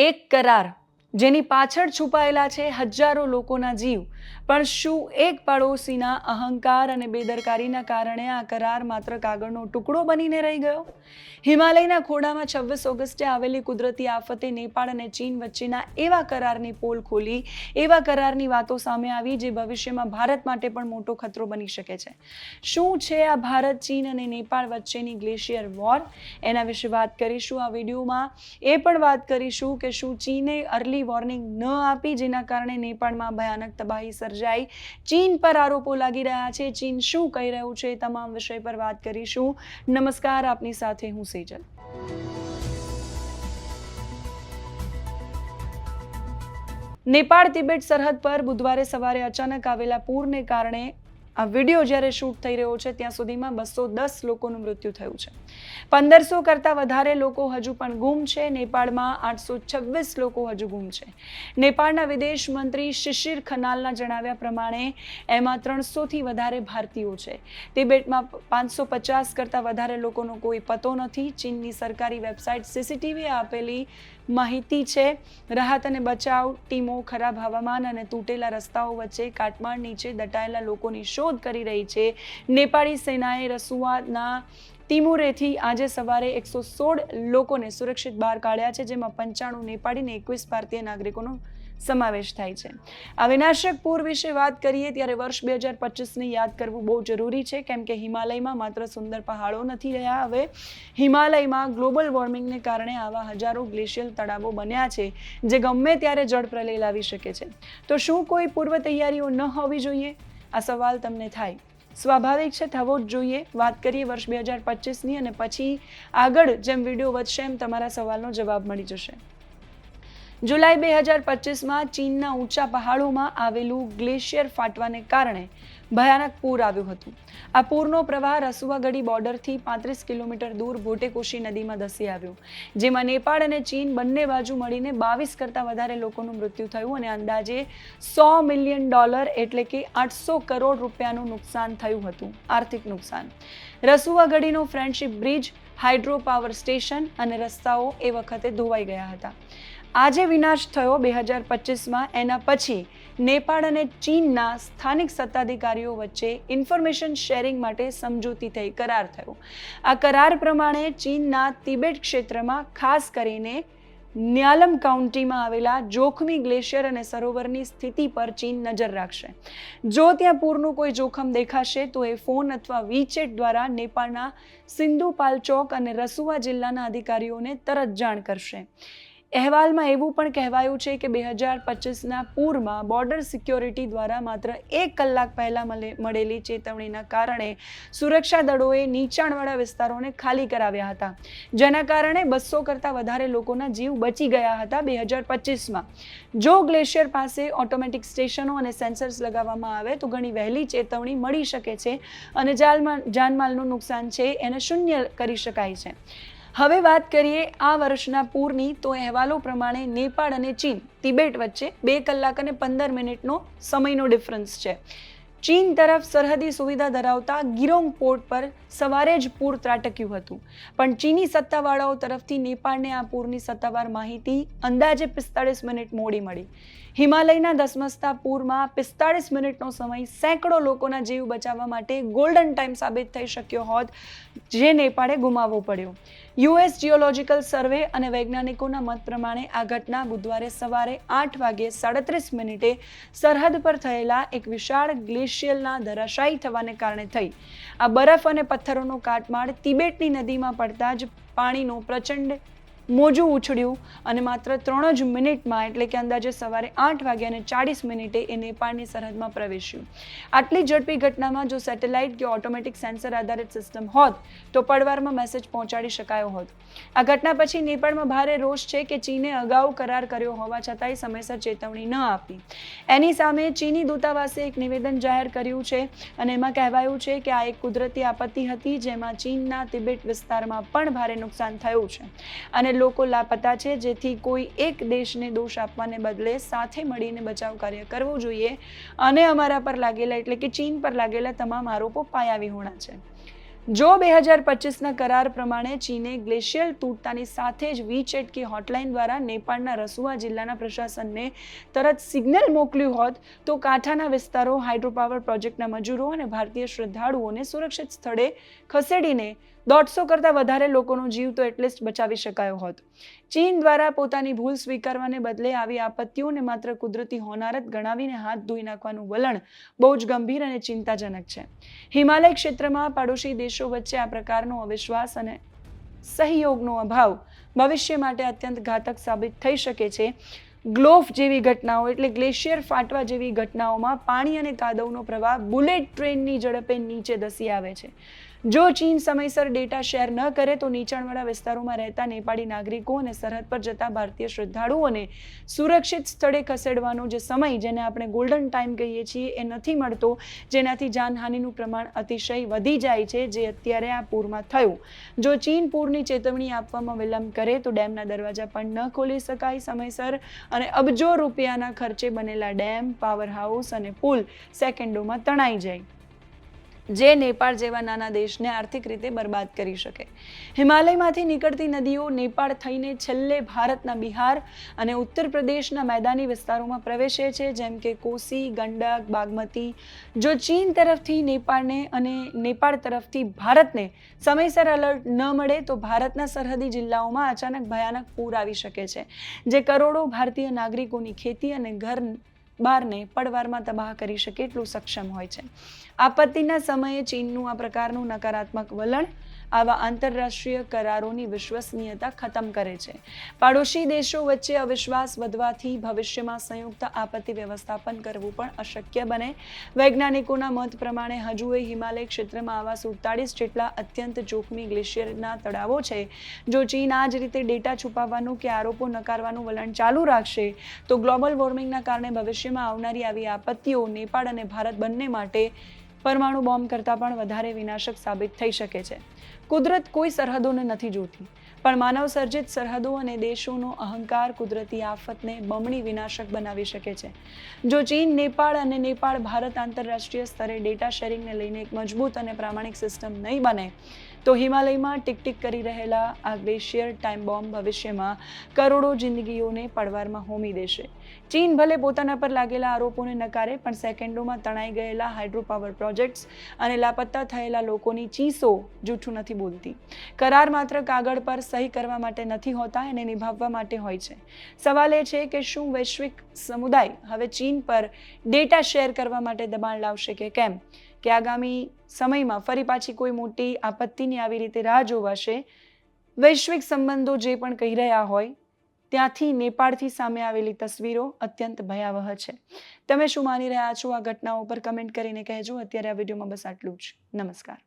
એક કરાર જેની પાછળ છુપાયેલા છે હજારો લોકોના જીવ, પણ શું એક પડોશીના અહંકાર અને બેદરકારીના કારણે આ કરાર માત્ર કાગળનો ટુકડો બનીને રહી ગયો? હિમાલયના ખોડામાં 26 ઓગસ્ટે આવેલી કુદરતી આફતે નેપાળ અને ચીન વચ્ચેના એવા કરારની પોલ ખોલી, એવા કરારની વાતો સામે આવી જે ભવિષ્યમાં ભારત માટે પણ મોટો ખતરો બની શકે છે. શું છે આ ભારત, ચીન અને નેપાળ વચ્ચેની ગ્લેશિયર વોર? એના વિશે વાત કરીશું આ વિડીયોમાં. એ પણ વાત કરીશું કે શું ચીને અર્લી વોર્નિંગ ન આપી, જેના કારણે નેપાળમાં ભયાનક તબાહી સર્જાઈ. ચીન પર આરોપો લાગી રહ્યા છે, ચીન શું કહી રહ્યું છે, તમામ વિષય પર વાત કરીશું. નમસ્કાર, આપની સાથે હું સેજલ. નેપાળ તિબેટ સરહદ પર બુધવારે સવારે અચાનક આવેલા પૂરને કારણે આ વિડીયો જ્યારે શૂટ થઈ રહ્યો છે ત્યાં સુધીમાં 210 લોકોનું મૃત્યુ થયું છે. 1500 કરતાં વધારે લોકો હજુ પણ ગુમ છે. નેપાળમાં 826 લોકો હજુ ગુમ છે. નેપાળના વિદેશ મંત્રી શિશિર ખનાલના જણાવ્યા પ્રમાણે એમાં 300થી વધારે ભારતીયો છે. તિબેટમાં 550 કરતાં વધારે લોકોનો કોઈ પતો નથી. ચીનની સરકારી વેબસાઇટ સીસીટીવીએ આપેલી માહિતી છે. રાહત અને બચાવ ટીમો ખરાબ હવામાન અને તૂટેલા રસ્તાઓ વચ્ચે કાટમાળ નીચે દટાયેલા લોકોની શોધ કરી રહી છે. નેપાળી સેનાએ રસુઆના તિમુરેથી આજે સવારે 116 લોકોને સુરક્ષિત બહાર કાઢ્યા છે, જેમાં 95 નેપાળી અને 21 ભારતીય નાગરિકોનો સમાવેશ થાય છે. આ વિનાશક પૂર વિશે વાત કરીએ ત્યારે વર્ષ 2025ને યાદ કરવું બહુ જરૂરી છે, કેમ કે હિમાલયમાં માત્ર સુંદર પહાડો નથી રહ્યા. હવે હિમાલયમાં ગ્લોબલ વોર્મિંગને કારણે આવા હજારો ગ્લેશિયલ તળાવો બન્યા છે જે ગમે ત્યારે જળપ્રલય લાવી શકે છે. તો શું કોઈ પૂર્વ તૈયારીઓ ન હોવી જોઈએ? આ સવાલ તમને થાય. સ્વાભાવિક છે, થવો જ જોઈએ. વાત કરીએ વર્ષ 2025ની અને પછી આગળ જેમ વિડીયો વધશે એમ તમારા સવાલનો જવાબ મળી જશે. જુલાઈ 2025માં ચીનના ઊંચા પહાડોમાં આવેલું ગ્લેશિયર ફાટવાને કારણે ભયાનક પૂર આવ્યું હતું. આ પૂરનો પ્રવાહ રસુઆગઢી બોર્ડરથી 35 કિલોમીટર દૂર ભોટેકોશી નદીમાં ધસી આવ્યો, જેમાં નેપાળ અને ચીન બંને બાજુ મળીને 22 કરતાં વધારે લોકોનું મૃત્યુ થયું અને અંદાજે $100 મિલિયન એટલે કે 800 કરોડ રૂપિયાનું નુકસાન થયું હતું, આર્થિક નુકસાન. રસુઆગઢીનો friendship bridge, hydro power station અને રસ્તાઓ એ વખતે ધોવાઈ ગયા હતા. આજે વિનાશ થયો 2025માં, એના પછી નેપાળ અને ચીનના સ્થાનિક સત્તાધિકારીઓ વચ્ચે ઇન્ફોર્મેશન શેરિંગ માટે સમજૂતી થઈ, કરાર થયો. આ કરાર પ્રમાણે ચીનના તિબેટ ક્ષેત્રમાં, ખાસ કરીને ન્યાલમ કાઉન્ટીમાં આવેલા જોખમી ગ્લેશિયર અને સરોવરની સ્થિતિ પર ચીન નજર રાખશે. જો ત્યાં પૂરનું કોઈ જોખમ દેખાશે તો એ ફોન અથવા વીચેટ દ્વારા નેપાળના સિંધુ પાલ્ચોક અને રસુઆ જિલ્લાના અધિકારીઓને તરત જાણ કરશે. અહેવાલમાં એવું પણ કહેવાયું છે કે 2025ના પૂરમાં બોર્ડર સિક્યોરિટી દ્વારા માત્ર 1 કલાક પહેલા મળેલી ચેતવણીના કારણે સુરક્ષા દળોએ નીચાણવાળા વિસ્તારોને ખાલી કરાવ્યા હતા, જેના કારણે 200 કરતાં વધારે લોકોના જીવ બચી ગયા હતા 2025માં. જો ગ્લેશિયર પાસે ઓટોમેટિક સ્ટેશનો અને સેન્સર્સ લગાવવામાં આવે તો ઘણી વહેલી ચેતવણી મળી શકે છે અને જાનમાલનું નુકસાન છે એને શૂન્ય કરી શકાય છે. હવે વાત કરીએ આ વર્ષના પૂરની, તો અહેવાલો પ્રમાણે નેપાળ અને ચીન, તિબેટ વચ્ચે 2 કલાક અને 15 મિનિટનો સમયનો ડિફરન્સ છે. ચીન તરફ સરહદી સુવિધા ધરાવતા ગિરોંગ પોર્ટ પર સવારે જ પૂર ત્રાટક્યું હતું, પણ ચીની સત્તાવાળાઓ તરફથી નેપાળને આ પૂરની સત્તાવાર માહિતી અંદાજે 45 મિનિટ મોડી મળી. હિમાલયના ધસમસતા પૂરમાં 45 મિનિટનો સમય સેંકડો લોકોના જીવ બચાવવા માટે ગોલ્ડન ટાઈમ સાબિત થઈ શક્યો હોત, જે નેપાળે ગુમાવવો પડ્યો. યુએસ જીઓલોજિકલ સર્વે અને વૈજ્ઞાનિકોના મત પ્રમાણે આ ઘટના બુધવારે સવારે 8:37 સરહદ પર થયેલા એક વિશાળ ગ્લેશિયરના ધરાશાયી થવાને કારણે થઈ. આ બરફ અને પથ્થરોનો કાટમાળ તિબેટની નદીમાં પડતા જ પાણીનું પ્રચંડ મોજું ઉછળ્યું અને માત્ર 3 જ મિનિટમાં, એટલે કે અંદાજે સવારે 8:40 એ નેપાળની સરહદમાં પ્રવેશ્યું. આટલી ઝડપી ઘટનામાં જો સેટેલાઇટ કે ઓટોમેટિક સેન્સર આધારિત સિસ્ટમ હોત તો પળવારમાં મેસેજ પહોંચાડી શકાયો હોત. આ ઘટના પછી નેપાળમાં ભારે રોષ છે કે ચીને અગાઉ કરાર કર્યો હોવા છતાંય સમયસર ચેતવણી ન આપી. એની સામે ચીની દૂતાવાસે એક નિવેદન જાહેર કર્યું છે અને એમાં કહેવાયું છે કે આ એક કુદરતી આપત્તિ હતી જેમાં ચીનના તિબેટ વિસ્તારમાં પણ ભારે નુકસાન થયું છે અને લોકો લાપતા છે, જેથી કોઈ એક દેશને દોષ આપવાને બદલે સાથે મળીને બચાવ કાર્ય કરવું જોઈએ અને અમારા પર લાગેલા, એટલે કે ચીન પર લાગેલા તમામ આરોપો પાયાવિહોણા છે. જો 2025ના કરાર પ્રમાણે ચીને ગ્લેશિયર તૂટતાની સાથે જ વીચેટ કે હોટલાઇન દ્વારા નેપાળના રસુઆ જિલ્લાના પ્રશાસનને તરત સિગ્નલ મોકલ્યું હોત તો કાંઠાના વિસ્તારો, હાઇડ્રોપાવર પ્રોજેક્ટના મજૂરો અને ભારતીય શ્રદ્ધાળુઓને સુરક્ષિત સ્થળે ખસેડીને 150 કરતાં વધારે લોકોનો જીવ તો એટલીસ્ટ બચાવી શકાયો હોત. ચીન દ્વારા પોતાની ભૂલ સ્વીકારવાને બદલે આવી આપત્તિઓને માત્ર કુદરતી હોનારત ગણાવીને હાથ ધોઈ નાખવાનું વલણ બહુ જ ગંભીર અને ચિંતાજનક છે. હિમાલય ક્ષેત્રમાં પાડોશી દેશો વચ્ચે આ પ્રકારનો અવિશ્વાસ અને સહયોગનો અભાવ ભવિષ્ય માટે અત્યંત ઘાતક સાબિત થઈ શકે છે. ગ્લોફ જેવી ઘટનાઓ એટલે ગ્લેશિયર ફાટવા જેવી ઘટનાઓમાં પાણી અને કાદવનો પ્રવાહ બુલેટ ટ્રેનની ઝડપે નીચે ધસી આવે છે. જો ચીન સમયસર ડેટા શેર ન કરે તો નીચાણવાળા વિસ્તારોમાં રહેતા નેપાળી નાગરિકો અને સરહદ પર જતા ભારતીય શ્રદ્ધાળુઓને સુરક્ષિત સ્થળે ખસેડવાનો જે સમય, જેને આપણે ગોલ્ડન ટાઈમ કહીએ છીએ, એ નથી મળતો, જેનાથી જાનહાનિનું પ્રમાણ અતિશય વધી જાય છે, જે અત્યારે આ પૂરમાં થયું. જો ચીન પૂરની ચેતવણી આપવામાં વિલંબ કરે તો ડેમના દરવાજા પણ ન ખોલી શકાય સમયસર અને અબજો રૂપિયાના ખર્ચે બનેલા ડેમ, પાવર હાઉસ અને પુલ સેકન્ડોમાં તણાઈ જાય, જે નેપાળ જેવા નાના દેશને આર્થિક રીતે બરબાદ કરી શકે. હિમાલયમાંથી નીકળતી નદીઓ નેપાળ થઈને છેલ્લે ભારતના બિહાર અને ઉત્તર પ્રદેશના મેદાની વિસ્તારોમાં પ્રવેશે છે, જેમ કે કોસી, ગંડક, બાગમતી. જો ચીન તરફથી નેપાળને અને નેપાળ તરફથી ભારતને સમયસર એલર્ટ ન મળે તો ભારતના સરહદી જિલ્લાઓમાં અચાનક ભયાનક પૂર આવી શકે છે, જે કરોડો ભારતીય નાગરિકોની ખેતી અને ઘર બારને પડવારમાં તબાહ કરી શકે એટલું સક્ષમ હોય છે. આપત્તિના સમયે ચીનનું આ પ્રકારનું નકારાત્મક વલણ આવા આંતરરાષ્ટ્રીય કરારોની વિશ્વસનીયતા ખતમ કરે છે. પાડોશી દેશો વચ્ચે અવિશ્વાસ વધવાથી ભવિષ્યમાં સંયુક્ત આપત્તિ વ્યવસ્થાપન કરવું પણ અશક્ય બને. વૈજ્ઞાનિકોના મત પ્રમાણે હજુ એ હિમાલય ક્ષેત્રમાં આવા 47 જેટલા અત્યંત જોખમી ગ્લેશિયરના તળાવો છે. જો ચીન આ જ રીતે ડેટા છુપાવવાનું કે આરોપો નકારવાનું વલણ ચાલુ રાખશે તો ગ્લોબલ વોર્મિંગના કારણે ભવિષ્યમાં આવનારી આવી આપત્તિઓ નેપાળ અને ભારત બંને માટે પરમાણુ બોમ્બ કરતાં પણ વધારે વિનાશક સાબિત થઈ શકે છે. કુદરત કોઈ સરહદોને નથી જોતી, પણ માનવ સર્જિત સરહદો અને દેશોનો અહંકાર કુદરતી આફતને બમણી વિનાશક બનાવી શકે છે. જો ચીન, નેપાળ અને નેપાળ ભારત આંતરરાષ્ટ્રીય સ્તરે ડેટા શેરિંગને લઈને એક મજબૂત અને પ્રામાણિક સિસ્ટમ નહીં બને તો હિમાલયમાં ટીક કરી રહેલા આ ગ્લેશિયર ટાઈમ બોમ્બ ભવિષ્યમાં કરોડો જિંદગીઓને પડવારમાં હોમી દેશે. ચીન ભલે પોતાના પર લાગેલા આરોપોને નકારે, પણ સેકન્ડોમાં તણાઈ ગયેલા હાઇડ્રોપાવર પ્રોજેક્ટ્સ અને લાપતા થયેલા લોકોની ચીસો જૂઠું નથી બોલતી. કરાર માત્ર કાગળ પર સહી કરવા માટે નથી હોતા, એને નિભાવવા માટે હોય છે. સવાલ એ છે કે શું વૈશ્વિક સમુદાય હવે ચીન પર ડેટા શેર કરવા માટે દબાણ લાવશે કે કેમ? કે આગામી સમયમાં ફરી પાછી કોઈ મોટી આપત્તિની આવી રીતે રાહ જોવાશે? વૈશ્વિક સંબંધો જે પણ કહી રહ્યા હોય ત્યાંથી નેપાળથી સામે આવેલી તસવીરો અત્યંત ભયાવહ છે. તમે શું માની રહ્યા છો આ ઘટનાઓ પર કમેન્ટ કરીને કહેજો. અત્યારે આ વિડીયોમાં બસ આટલું જ. નમસ્કાર.